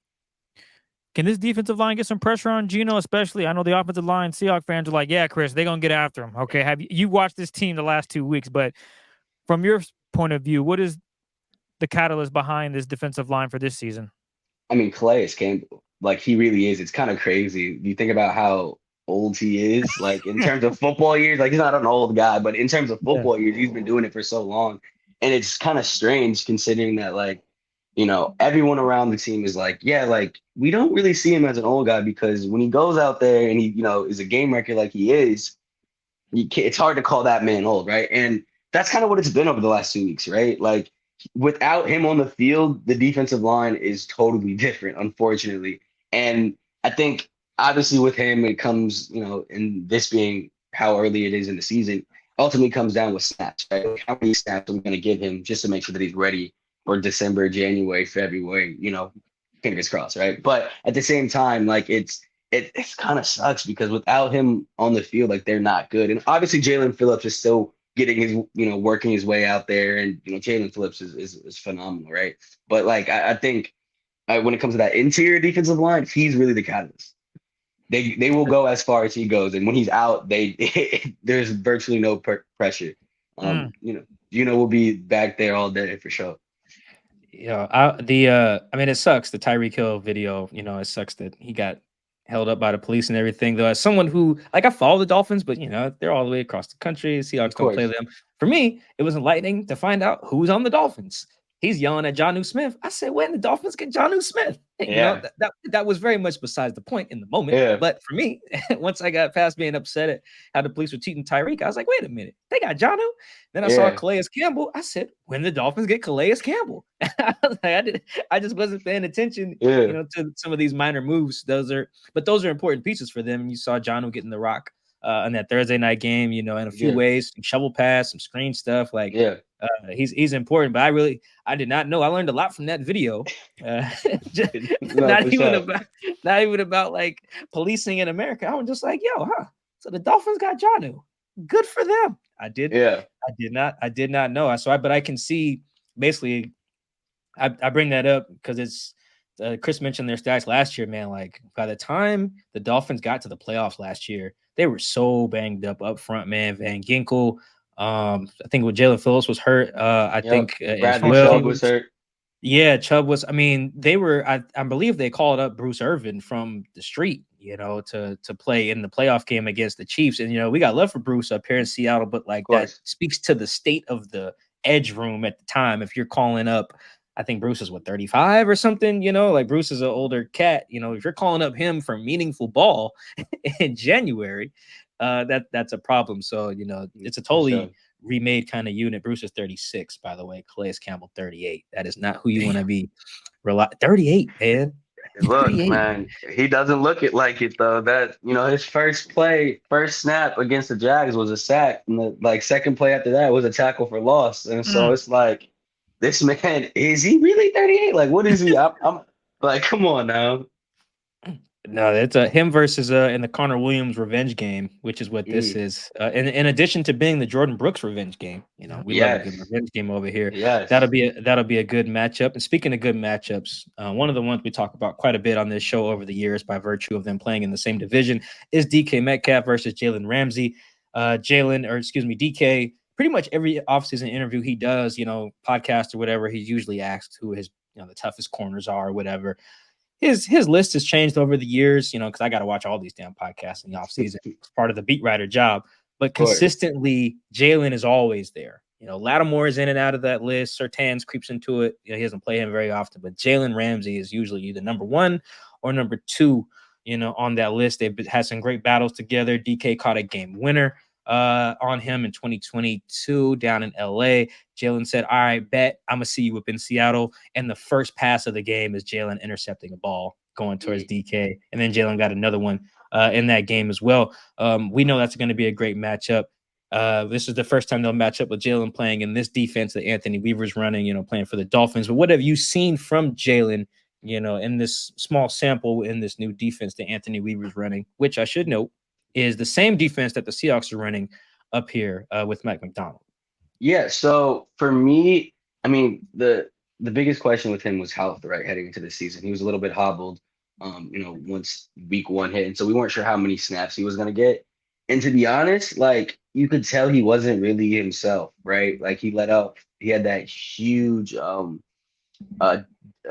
Speaker 4: can this defensive line get some pressure on Geno, especially? I know the offensive line, Seahawks fans are like, yeah, Chris, they're going to get after him. Okay, have you watched this team the last 2 weeks, but from your point of view, what is the catalyst behind this defensive line for this season?
Speaker 1: Calais Campbell, like he really is. It's kind of crazy. You think about how old he is, like in terms of football years, like he's not an old guy, but in terms of football years, he's been doing it for so long. And it's kind of strange considering that, like, everyone around the team is like, yeah, like we don't really see him as an old guy because when he goes out there and he, is a game wrecker like he is, it's hard to call that man old, right? And that's kind of what it's been over the last 2 weeks, right? Like without him on the field, the defensive line is totally different, unfortunately. And I think obviously with him, it comes, and this being how early it is in the season, ultimately comes down with snaps, right? Like, how many snaps are we going to give him just to make sure that he's ready for December, January, February, fingers crossed, right? But at the same time, like it kind of sucks because without him on the field, like they're not good. And obviously Jalen Phillips is still getting his, working his way out there. And, Jalen Phillips is phenomenal, right? But like, I think when it comes to that interior defensive line, he's really the catalyst. They will go as far as he goes. And when he's out, there's virtually no pressure. Will be back there all day for sure.
Speaker 3: Yeah, it sucks, the Tyreek Hill video, it sucks that he got held up by the police and everything, though. As someone who, like, I follow the Dolphins, but they're all the way across the country. Seahawks don't play them. For me, it was enlightening to find out who's on the Dolphins. He's yelling at Jonnu Smith. I said, when the Dolphins get Jonnu Smith?
Speaker 1: Yeah.
Speaker 3: That was very much besides the point in the moment.
Speaker 1: Yeah.
Speaker 3: But for me, once I got past being upset at how the police were treating Tyreek, I was like, wait a minute, they got Jonnu? Then I saw Calais Campbell. I said, when the Dolphins get Calais Campbell? I just wasn't paying attention, to some of these minor moves. Those are important pieces for them. You saw Jonnu getting the rock in that Thursday night game, in a few ways, some shovel pass, some screen stuff. Like, He's important, but I did not know. I learned a lot from that video. Just,
Speaker 1: No, for sure.
Speaker 3: not even about like policing in America. I was just like, yo, huh? So the Dolphins got Jonnu. Good for them.
Speaker 1: Yeah,
Speaker 3: I did not know. But I can see basically. I bring that up because it's Chris mentioned their stats last year, man. Like by the time the Dolphins got to the playoffs last year, they were so banged up front, man. Van Ginkel, I think with Jalen Phillips was hurt. I
Speaker 1: yep.
Speaker 3: think as
Speaker 1: Bradley
Speaker 3: well.
Speaker 1: Chubb was hurt.
Speaker 3: Yeah, Chubb was. I mean, they were. I believe they called up Bruce Irvin from the street, to play in the playoff game against the Chiefs. And we got love for Bruce up here in Seattle, but
Speaker 1: Of
Speaker 3: like that
Speaker 1: course.
Speaker 3: speaks to the state of the edge room at the time. If you're calling up, I think Bruce is 35 or something. Like Bruce is an older cat. If you're calling up him for meaningful ball in January, that's a problem. So it's a
Speaker 1: For sure.
Speaker 3: totally remade kind of unit. Bruce is 36, by the way. Calais Campbell 38. That is not who you want to be. 38, man.
Speaker 1: Look,
Speaker 3: 38.
Speaker 1: man, he doesn't look it like it though. That his first snap against the Jags was a sack, and the second play after that was a tackle for loss. And so it's like, this man, is he really 38? Like, what is he? I'm like, come on now.
Speaker 3: No, it's him versus in the Connor Williams revenge game, which is what this
Speaker 1: Mm,
Speaker 3: is. In addition to being the Jordan Brooks revenge game, we love a good
Speaker 1: yes,
Speaker 3: revenge game over here. That'll
Speaker 1: yes.
Speaker 3: be a good matchup. And speaking of good matchups, one of the ones we talk about quite a bit on this show over the years, by virtue of them playing in the same division, is DK Metcalf versus Jalen Ramsey. DK. Pretty much every offseason interview he does, podcast or whatever, he's usually asked who his the toughest corners are or whatever. His list has changed over the years, because I got to watch all these damn podcasts in the offseason. It's part of the beat writer job. But
Speaker 1: Of course.
Speaker 3: consistently, Jalen is always there. Lattimore is in and out of that list. Surtains creeps into it. He doesn't play him very often, but Jalen Ramsey is usually either number one or number two, on that list. They've had some great battles together. DK caught a game winner on him in 2022 down in LA. Jalen said, all right, bet I'm going to see you up in Seattle. And the first pass of the game is Jalen intercepting a ball going towards DK. And then Jalen got another one in that game as well. We know that's going to be a great matchup. This is the first time they'll match up with Jalen playing in this defense that Anthony Weaver's running, playing for the Dolphins. But what have you seen from Jalen, in this small sample in this new defense that Anthony Weaver's running, which I should note is the same defense that the Seahawks are running up here with Mike Macdonald?
Speaker 1: Yeah. So for me, I mean, the biggest question with him was health, right? Heading into the season, he was a little bit hobbled, once week one hit, and so we weren't sure how many snaps he was going to get. And to be honest, like you could tell he wasn't really himself, right? Like he had that huge uh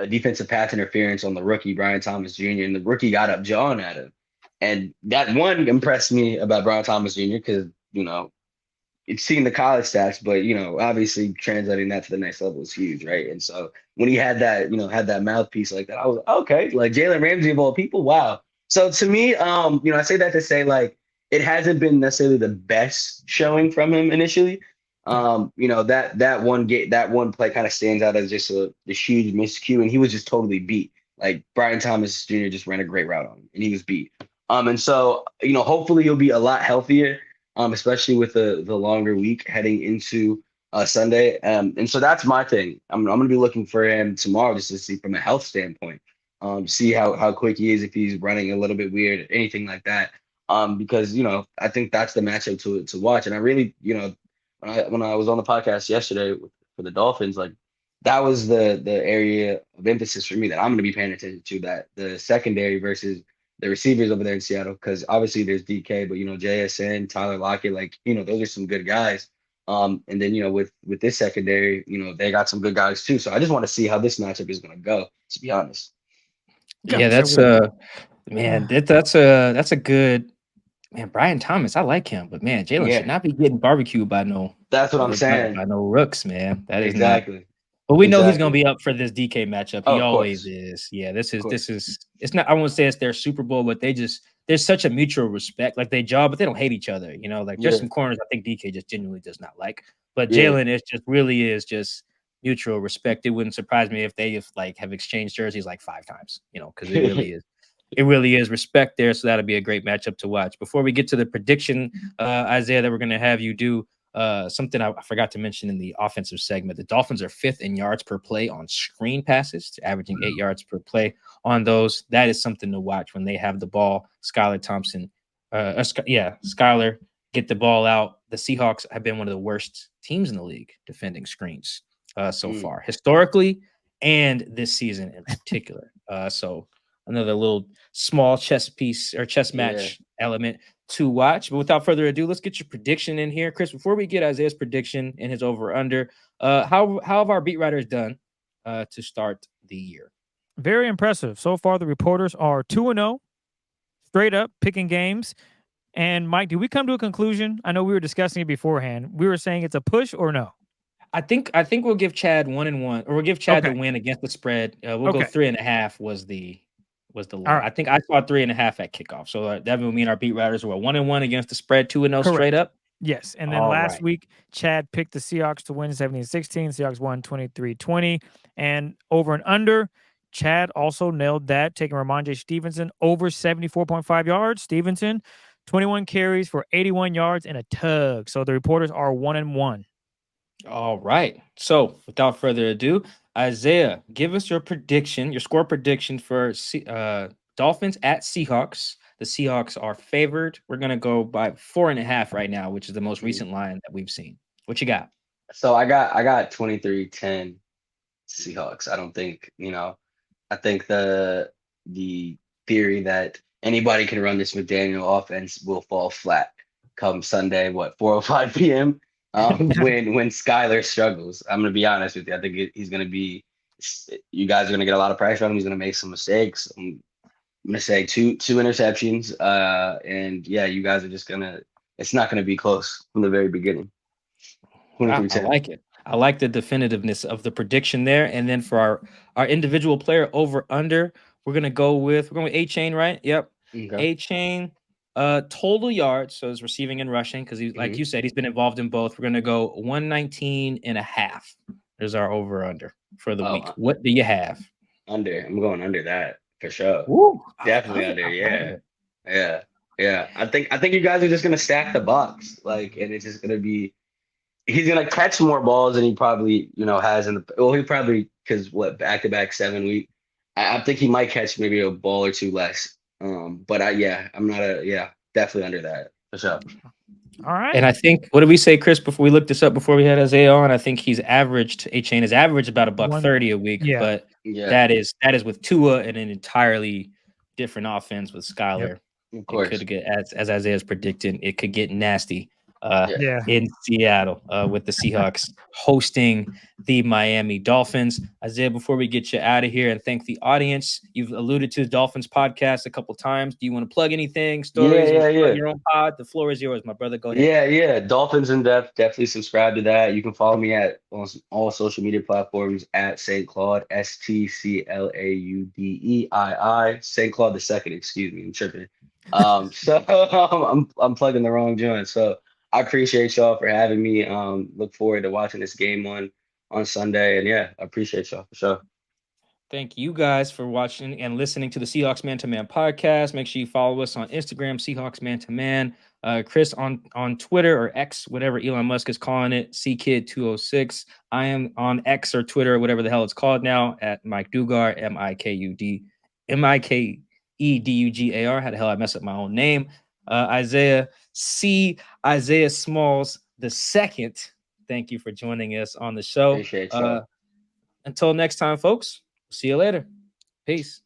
Speaker 1: defensive pass interference on the rookie Brian Thomas Jr. and the rookie got up jawing at him. And that one impressed me about Brian Thomas Jr. because, it's seeing the college stats, but obviously translating that to the next level is huge, right? And so when he had that mouthpiece like that, I was okay, like Jalen Ramsey of all people, wow. So to me, I say that to say like it hasn't been necessarily the best showing from him initially. That one play kind of stands out as just a huge miscue, and he was just totally beat. Like Brian Thomas Jr. just ran a great route on him, and he was beat. And so hopefully he'll be a lot healthier, especially with the longer week heading into Sunday. And so that's my thing. I'm going to be looking for him tomorrow just to see from a health standpoint, see how quick he is, if he's running a little bit weird, anything like that. Because I think that's the matchup to watch. And I really, when I was on the podcast yesterday for the Dolphins, like that was the area of emphasis for me that I'm going to be paying attention to, that the secondary versus the receivers over there in Seattle, because obviously there's DK, but JSN, Tyler Lockett, like those are some good guys. And then with this secondary, they got some good guys too. So I just want to see how this matchup is going to go, to be honest.
Speaker 3: Yeah, that's man, that's a good man. Brian Thomas, I like him, but man, Jalen should
Speaker 1: Yeah,
Speaker 3: not be getting barbecued by
Speaker 1: that's what I'm
Speaker 3: by
Speaker 1: saying.
Speaker 3: no rooks, man. That is not.
Speaker 1: Exactly.
Speaker 3: But we know he's going to
Speaker 1: Exactly.
Speaker 3: be up for this DK matchup.
Speaker 1: Oh,
Speaker 3: He
Speaker 1: of
Speaker 3: always
Speaker 1: course.
Speaker 3: is. Yeah, this
Speaker 1: Of course.
Speaker 3: is. It's not. I won't say it's their Super Bowl, but there's such a mutual respect. Like they job, but they don't hate each other. Like there's
Speaker 1: Yeah.
Speaker 3: some corners I think DK just genuinely does not like. But
Speaker 1: Yeah.
Speaker 3: Jalen is just mutual respect. It wouldn't surprise me if they have exchanged jerseys like 5 times. Because it really is. It really is respect there. So that'll be a great matchup to watch. Before we get to the prediction, Isaiah, that we're going to have you do, Something I forgot to mention in the offensive segment, the Dolphins are 5th in yards per play on screen passes, averaging 8 yards per play on those. That is something to watch when they have the ball. Skylar Thompson, Skylar, get the ball out. The Seahawks have been one of the worst teams in the league defending screens so far, historically, and this season in particular. So another little small chess piece or chess match element to watch. But without further ado, let's get your prediction in here, Chris. Before we get Isaiah's prediction and his over/under, how have our beat writers done to start the year?
Speaker 4: Very impressive. So far, the reporters are 2-0, straight up picking games. And Mike, did we come to a conclusion? I know we were discussing it beforehand. We were saying it's a push or no?
Speaker 3: I think we'll give Chad 1-1, or we'll give Chad the win against the spread. We'll go 3.5 was the line. Right. I think I saw 3.5 at kickoff. So that would mean our beat writers were 1-1 against the spread, 2-0 straight up.
Speaker 4: Yes. And then last week, Chad picked the Seahawks to win 17-16. Seahawks won 23-20. And over and under, Chad also nailed that, taking Ramondre Stevenson over 74.5 yards. Stevenson, 21 carries for 81 yards and a tug. So the reporters are 1-1.
Speaker 3: All right. So without further ado, Isaiah, give us your prediction, your score prediction for Dolphins at Seahawks. The Seahawks are favored. We're going to go by 4.5 right now, which is the most recent line that we've seen. What you got?
Speaker 1: So I got 23-10 Seahawks. I don't think, I think the theory that anybody can run this McDaniel offense will fall flat come Sunday, 4:05 p.m. When Skylar struggles. I'm going to be honest with you. I think he's going to be, you guys are going to get a lot of pressure on him. He's going to make some mistakes. I'm going to say two interceptions. And yeah, you guys are just going to, it's not going to be close from the very beginning.
Speaker 3: I like it. I like the definitiveness of the prediction there. And then for our individual player over under, we're going with Achane, right? Yep.
Speaker 1: Okay.
Speaker 3: Achane. Total yards, so it's receiving and rushing, because he's like you said, he's been involved in both. We're gonna go 119.5. There's our over under for the week. What do you have?
Speaker 1: Under. I'm going under that for sure.
Speaker 3: Ooh,
Speaker 1: definitely under. Yeah. I think you guys are just gonna stack the box, and it's just gonna be. He's gonna catch more balls than he probably has in the. Well, he probably because back-to-back 7 week. I think he might catch maybe a ball or two less. But I'm not definitely under that for sure.
Speaker 4: All right.
Speaker 3: And I think, what did we say, Chris, before we looked this up before we had Isaiah on? I think Achane is averaged about $130 a week, but that is with Tua and an entirely different offense with Skylar.
Speaker 1: Of course.
Speaker 3: It could get, as Isaiah's predicting, it could get nasty in Seattle with the Seahawks hosting the Miami Dolphins. Isaiah, before we get you out of here and thank the audience, you've alluded to the Dolphins podcast a couple times. Do you want to plug anything? Stories? Your own pod? The floor is yours, my brother. Go ahead.
Speaker 1: Yeah. Dolphins in depth. Definitely subscribe to that. You can follow me on all social media platforms at St. Claude, STCLAUDEII. St. Claude II. Excuse me, I'm tripping. So I'm plugging the wrong joint. So I appreciate y'all for having me. Look forward to watching this game on Sunday. And I appreciate y'all for sure.
Speaker 3: Thank you guys for watching and listening to the Seahawks Man to Man podcast. Make sure you follow us on Instagram, Seahawks Man to Man. Chris on Twitter or X, whatever Elon Musk is calling it, CKid206. I am on X or Twitter or whatever the hell it's called now at Mike Dugar, MikeEdugar. How the hell I mess up my own name? Isaiah Smalls II. Thank you for joining us on the show.
Speaker 1: Appreciate you.
Speaker 3: Until next time, folks. See you later. Peace.